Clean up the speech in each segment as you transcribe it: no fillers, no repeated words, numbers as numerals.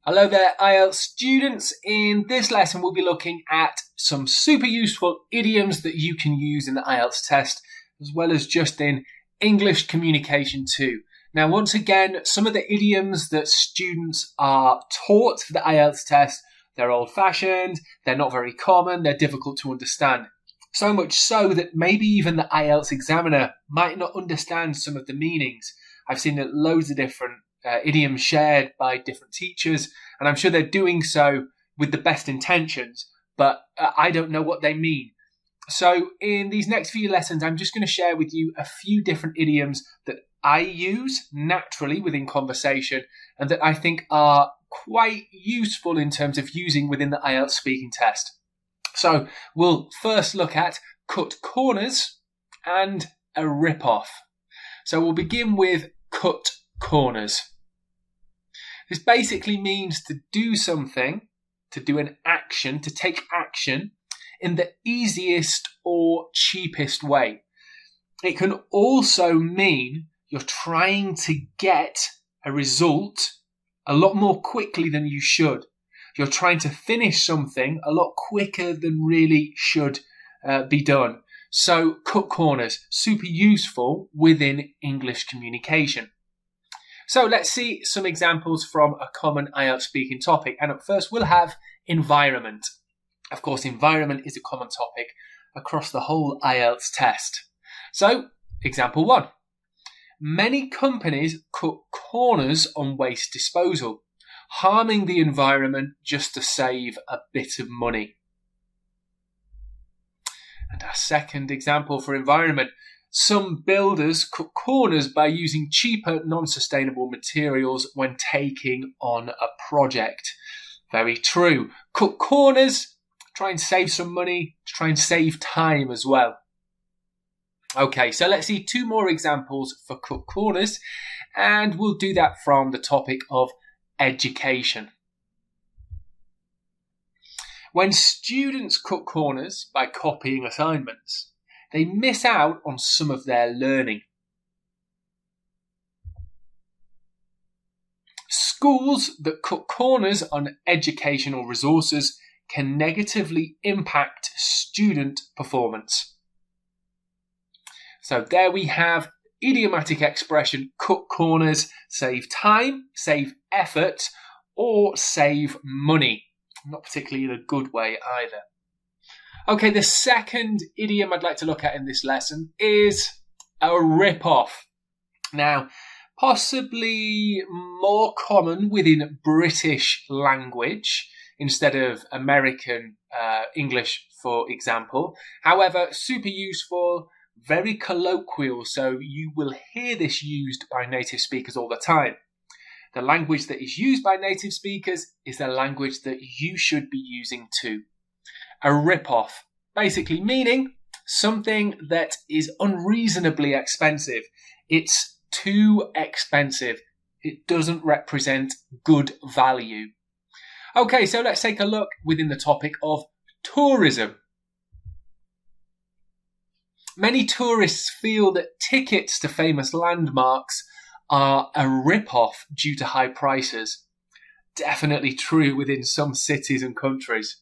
Hello there, IELTS students. In this lesson, we'll be looking at some super useful idioms that you can use in the IELTS test, as well as just in English communication too. Now, once again, some of the idioms that students are taught for the IELTS test, they're old-fashioned, they're not very common, they're difficult to understand. So much so that maybe even the IELTS examiner might not understand some of the meanings. I've seen loads of different idioms shared by different teachers, and I'm sure they're doing so with the best intentions, but I don't know what they mean. So in these next few lessons, I'm just going to share with you a few different idioms that I use naturally within conversation and that I think are quite useful in terms of using within the IELTS speaking test. So we'll first look at cut corners and a rip-off. So we'll begin with cut corners. This basically means to do something, to do an action, to take action in the easiest or cheapest way. It can also mean you're trying to get a result a lot more quickly than you should. You're trying to finish something a lot quicker than really should be done. So cut corners, super useful within English communication. So let's see some examples from a common IELTS speaking topic. And at first we'll have environment. Of course, environment is a common topic across the whole IELTS test. So, example 1. Many companies cut corners on waste disposal, harming the environment just to save a bit of money. And our second example for environment. Some builders cut corners by using cheaper, non-sustainable materials when taking on a project. Very true. Cut corners, try and save some money, try and save time as well. Okay, so let's see 2 more examples for cut corners, and we'll do that from the topic of education. When students cut corners by copying assignments, they miss out on some of their learning. Schools that cut corners on educational resources can negatively impact student performance. So there we have idiomatic expression, cut corners, save time, save effort, or save money. Not particularly in a good way either. Okay, the second idiom I'd like to look at in this lesson is a rip-off. Now, possibly more common within British language instead of American English, for example. However, super useful, very colloquial, so you will hear this used by native speakers all the time. The language that is used by native speakers is the language that you should be using too. A rip-off, basically meaning something that is unreasonably expensive. It's too expensive. It doesn't represent good value. Okay, so let's take a look within the topic of tourism. Many tourists feel that tickets to famous landmarks are a rip-off due to high prices. Definitely true within some cities and countries.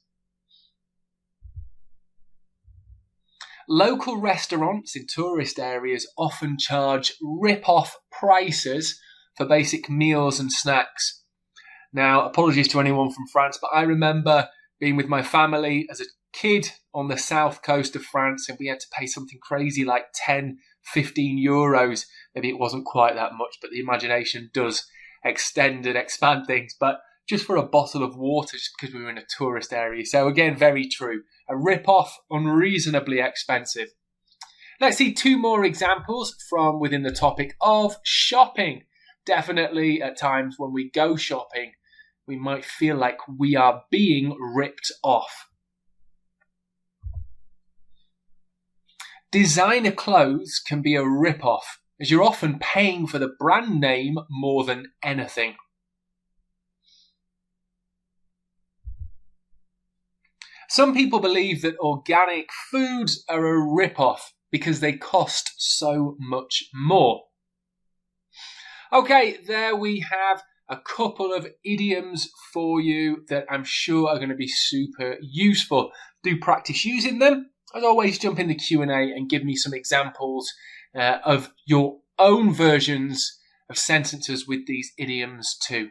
Local restaurants in tourist areas often charge rip-off prices for basic meals and snacks. Now, apologies to anyone from France, but I remember being with my family as a kid on the south coast of France, and we had to pay something crazy like 10, 15 euros. Maybe it wasn't quite that much, but the imagination does extend and expand things. But just for a bottle of water, just because we were in a tourist area. So again, very true. A rip-off, unreasonably expensive. Let's see 2 more examples from within the topic of shopping. Definitely at times when we go shopping, we might feel like we are being ripped off. Designer clothes can be a rip-off, as you're often paying for the brand name more than anything. Some people believe that organic foods are a rip-off because they cost so much more. Okay, there we have a couple of idioms for you that I'm sure are going to be super useful. Do practice using them. As always, jump in the Q&A and give me some examples of your own versions of sentences with these idioms too.